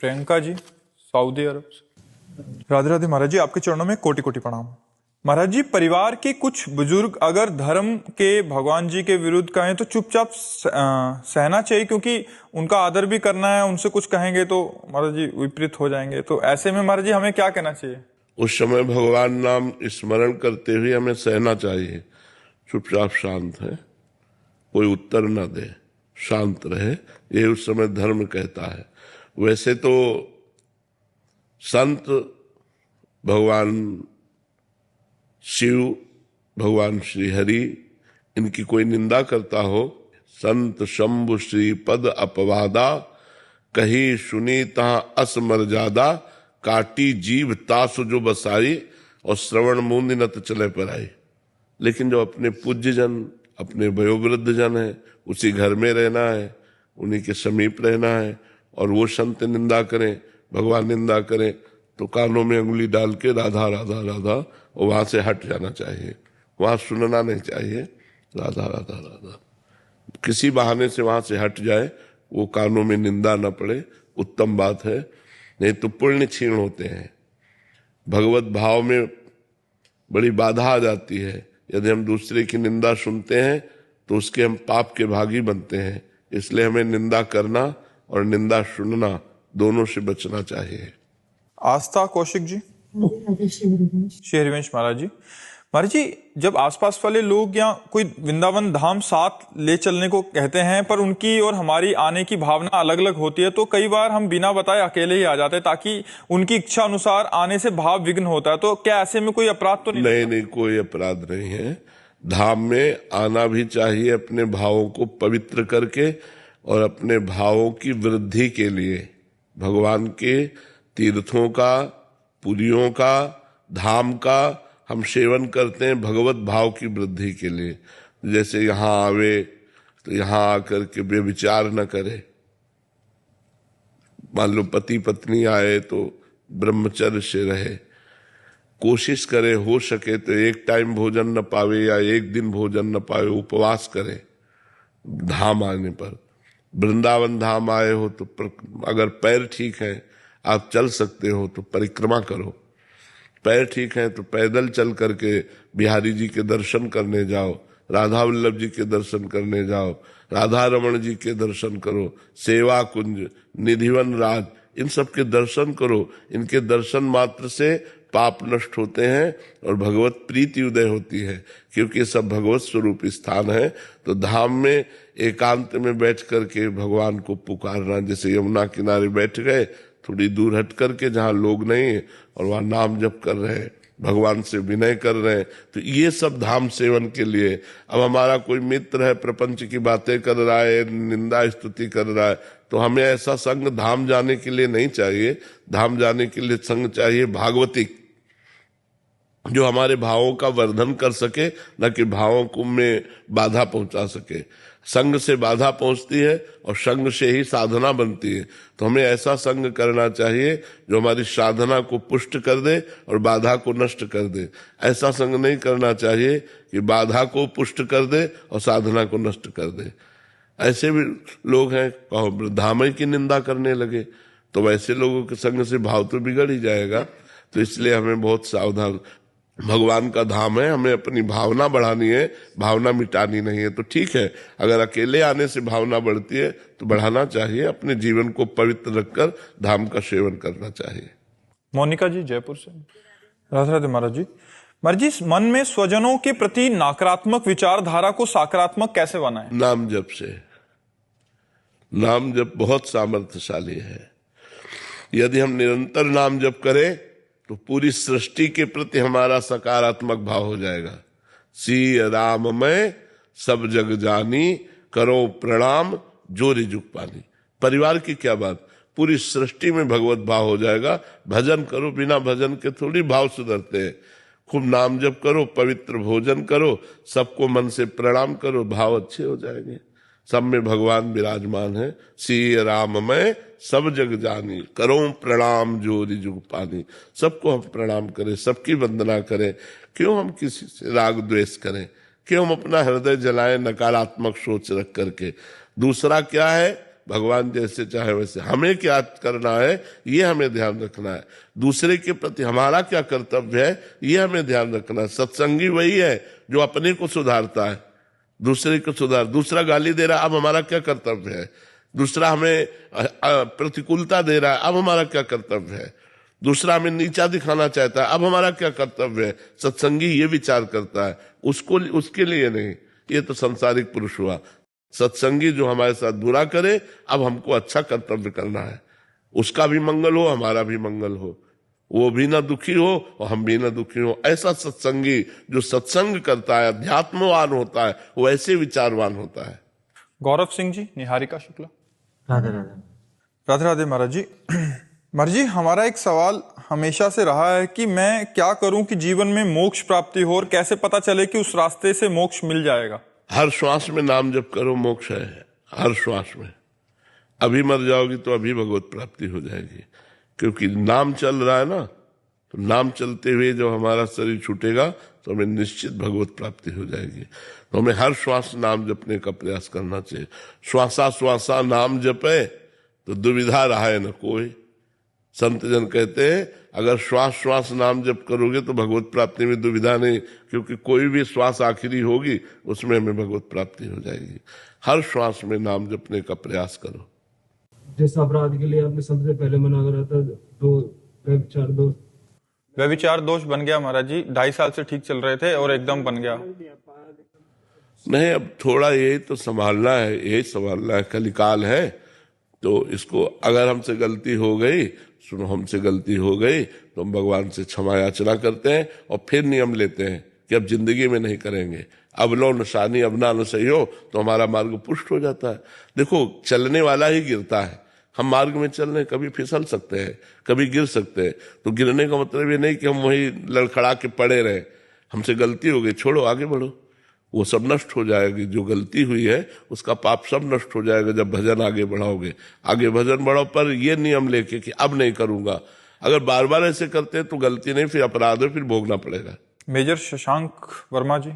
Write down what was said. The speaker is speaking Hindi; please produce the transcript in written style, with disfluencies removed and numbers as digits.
प्रियंका जी, सऊदी अरब से। राधे राधे महाराज जी, आपके चरणों में कोटि कोटि प्रणाम। महाराज जी, परिवार के कुछ बुजुर्ग अगर धर्म के भगवान जी के विरुद्ध कहें तो चुपचाप सहना चाहिए, क्योंकि उनका आदर भी करना है। उनसे कुछ कहेंगे तो महाराज जी विपरीत हो जाएंगे, तो ऐसे में महाराज जी हमें क्या कहना चाहिए? उस समय भगवान नाम स्मरण करते हुए हमें सहना चाहिए। चुपचाप शांत है, कोई उत्तर न दे, शांत रहे, ये उस समय धर्म कहता है। वैसे तो संत भगवान शिव, भगवान श्री हरि, इनकी कोई निंदा करता हो, संत शंभु श्री पद अपवादा, कही सुनी तहां असमर जादा, काटी जीव तासु जो बसाई, और श्रवण मूंद न चले पर आई। लेकिन जो अपने पूज्य जन, अपने वयोवृद्ध जन है, उसी घर में रहना है, उन्हीं के समीप रहना है, और वो संत निंदा करें, भगवान निंदा करें, तो कानों में अंगुली डाल के राधा राधा राधा, और वहां से हट जाना चाहिए। वहां सुनना नहीं चाहिए, राधा राधा राधा। किसी बहाने से वहां से हट जाए, वो कानों में निंदा न पड़े, उत्तम बात है। नहीं तो पुण्य क्षीण होते हैं, भगवत भाव में बड़ी बाधा आ जाती है। यदि हम दूसरे की निंदा सुनते हैं तो उसके हम पाप के भागी बनते हैं। इसलिए हमें निंदा करना और निंदा सुनना दोनों से बचना चाहिए। आस्था कौशिक जी, शेरवंश महाराज जी। महाराज जी, जब आसपास वाले लोग या कोई वृंदावन धाम साथ ले चलने को कहते हैं, पर उनकी और हमारी आने की भावना अलग अलग होती है, तो कई बार हम बिना बताए अकेले ही आ जाते हैं, ताकि उनकी इच्छा अनुसार आने से भाव विघ्न होता है। तो क्या ऐसे में कोई अपराध तो नहीं? नहीं, कोई अपराध नहीं है। धाम में आना भी चाहिए अपने भावों को पवित्र करके, और अपने भावों की वृद्धि के लिए। भगवान के तीर्थों का, पुरियों का, धाम का हम सेवन करते हैं भगवत भाव की वृद्धि के लिए। जैसे यहाँ आवे तो यहाँ आकर के व्यभिचार न करे। मान लो पति पत्नी आए तो ब्रह्मचर्य से रहे। कोशिश करे हो सके तो एक टाइम भोजन न पावे या एक दिन भोजन न पावे, उपवास करे। धाम आने पर, वृंदावन धाम आए हो तो अगर पैर ठीक है, आप चल सकते हो तो परिक्रमा करो। पैर ठीक है तो पैदल चल करके बिहारी जी के दर्शन करने जाओ, राधा वल्लभ जी के दर्शन करने जाओ, राधा रमण जी के दर्शन करो, सेवा कुंज, निधिवन राज, इन सब के दर्शन करो। इनके दर्शन मात्र से पाप नष्ट होते हैं और भगवत प्रीति उदय होती है, क्योंकि सब भगवत स्वरूप स्थान है। तो धाम में एकांत में बैठ करके भगवान को पुकारना, जैसे यमुना किनारे बैठ गए, थोड़ी दूर हट करके जहाँ लोग नहीं है और वहाँ नाम जप कर रहे हैं, भगवान से विनय कर रहे हैं, तो ये सब धाम सेवन के लिए। अब हमारा कोई मित्र है, प्रपंच की बातें कर रहा है, निंदा स्तुति कर रहा है, तो हमें ऐसा संग धाम जाने के लिए नहीं चाहिए। धाम जाने के लिए संग चाहिए भागवतिक, जो हमारे भावों का वर्धन कर सके, न कि भावों को में बाधा पहुंचा सके। संग से बाधा पहुंचती है और संग से ही साधना बनती है। तो हमें ऐसा संग करना चाहिए जो हमारी साधना को पुष्ट कर दे और बाधा को नष्ट कर दे। ऐसा संग नहीं करना चाहिए कि बाधा को पुष्ट कर दे और साधना को नष्ट कर दे। ऐसे भी लोग हैं, कहो धाम की निंदा करने लगे, तो वैसे लोगों के संग से भाव तो बिगड़ ही जाएगा। तो इसलिए हमें बहुत सावधान, भगवान का धाम है, हमें अपनी भावना बढ़ानी है, भावना मिटानी नहीं है। तो ठीक है, अगर अकेले आने से भावना बढ़ती है तो बढ़ाना चाहिए। अपने जीवन को पवित्र रखकर धाम का सेवन करना चाहिए। मोनिका जी, जयपुर से। राधे राधे महाराज जी। महाराज जी, मन में स्वजनों के प्रति नकारात्मक विचारधारा को सकारात्मक कैसे बनाएं? नाम जप से। नाम जप बहुत सामर्थ्यशाली है। यदि हम निरंतर नाम जप करें तो पूरी सृष्टि के प्रति हमारा सकारात्मक भाव हो जाएगा। सी राम मैं सब जग जानी, करो प्रणाम जो रिजुक पानी। परिवार की क्या बात, पूरी सृष्टि में भगवत भाव हो जाएगा। भजन करो, बिना भजन के थोड़ी भाव सुधरते हैं। खूब नाम जप करो, पवित्र भोजन करो, सबको मन से प्रणाम करो, भाव अच्छे हो जाएंगे। सब में भगवान विराजमान है। सी राम मैं सब जग जानी, करो प्रणाम जो रिजुक पानी। सबको हम प्रणाम करें, सबकी वंदना करें। क्यों हम किसी से राग द्वेष करें? क्यों हम अपना हृदय जलाएं नकारात्मक सोच रख करके? दूसरा क्या है, भगवान जैसे चाहे वैसे। हमें क्या करना है ये हमें ध्यान रखना है, दूसरे के प्रति हमारा क्या कर्तव्य है ये हमें ध्यान रखना है। सत्संगी वही है जो अपने को सुधारता है, दूसरे को सुधार। दूसरा गाली दे रहा है, अब हमारा क्या कर्तव्य है? दूसरा हमें प्रतिकूलता दे रहा है, अब हमारा क्या कर्तव्य है? दूसरा हमें नीचा दिखाना चाहता है, अब हमारा क्या कर्तव्य है? सत्संगी ये विचार करता है, उसके लिए नहीं। ये तो सांसारिक पुरुष हुआ। सत्संगी जो हमारे साथ बुरा करे, अब हमको अच्छा कर्तव्य करना है, उसका भी मंगल हो, हमारा भी मंगल हो, वो भी ना दुखी हो और हम भी ना दुखी हो। ऐसा सत्संगी जो सत्संग करता है, अध्यात्मवान होता है, वो ऐसे विचारवान होता है। गौरव सिंह जी, निहारिका शुक्ला। राधे राधे। राधे राधे महाराज जी। महाराज जी, हमारा एक सवाल हमेशा से रहा है कि मैं क्या करूं कि जीवन में मोक्ष प्राप्ति हो, और कैसे पता चले कि उस रास्ते से मोक्ष मिल जाएगा? हर श्वास में नाम जप करो, मोक्ष है हर श्वास में। अभी मर जाओगी तो अभी भगवत प्राप्ति हो जाएगी, क्योंकि नाम चल रहा है ना। तो नाम चलते हुए जब हमारा शरीर छूटेगा तो हमें निश्चित भगवत प्राप्ति हो जाएगी। तो हमें हर श्वास नाम जपने का प्रयास करना चाहिए। श्वासा श्वासा नाम जपे तो दुविधा रहा न कोई। संत जन कहते हैं अगर श्वास श्वास नाम जप करोगे तो भगवत प्राप्ति में दुविधा नहीं, क्योंकि कोई भी श्वास आखिरी होगी उसमें हमें भगवत प्राप्ति हो जाएगी। हर श्वास में नाम जपने का प्रयास करो। जिस अपराध के लिए आपने सबसे पहले मना करा था, व्यभिचार दोष बन गया महाराज जी। 2.5 साल से ठीक चल रहे थे और एकदम बन गया। नहीं, अब थोड़ा यही तो संभालना है, यही संभालना है। कलिकाल है तो इसको, अगर हमसे गलती हो गई, सुनो हमसे गलती हो गई तो हम भगवान से क्षमा याचना करते हैं और फिर नियम लेते हैं कि अब जिंदगी में नहीं करेंगे। अब लो निशानी अब ना न सही हो तो हमारा मार्ग पुष्ट हो जाता है। देखो, चलने वाला ही गिरता है। हम मार्ग में चल रहे, कभी फिसल सकते हैं, कभी गिर सकते हैं। तो गिरने का मतलब ये नहीं कि हम वही लड़खड़ा के पड़े रहे। हमसे गलती हो गई, छोड़ो, आगे बढ़ो, वो सब नष्ट हो जाएगी। जो गलती हुई है उसका पाप सब नष्ट हो जाएगा जब भजन आगे बढ़ाओगे। आगे भजन बढ़ाओ, पर ये नियम लेके कि अब नहीं करूंगा। अगर बार बार ऐसे करते हैं तो गलती नहीं, फिर अपराध है, फिर भोगना पड़ेगा। मेजर शशांक वर्मा जी।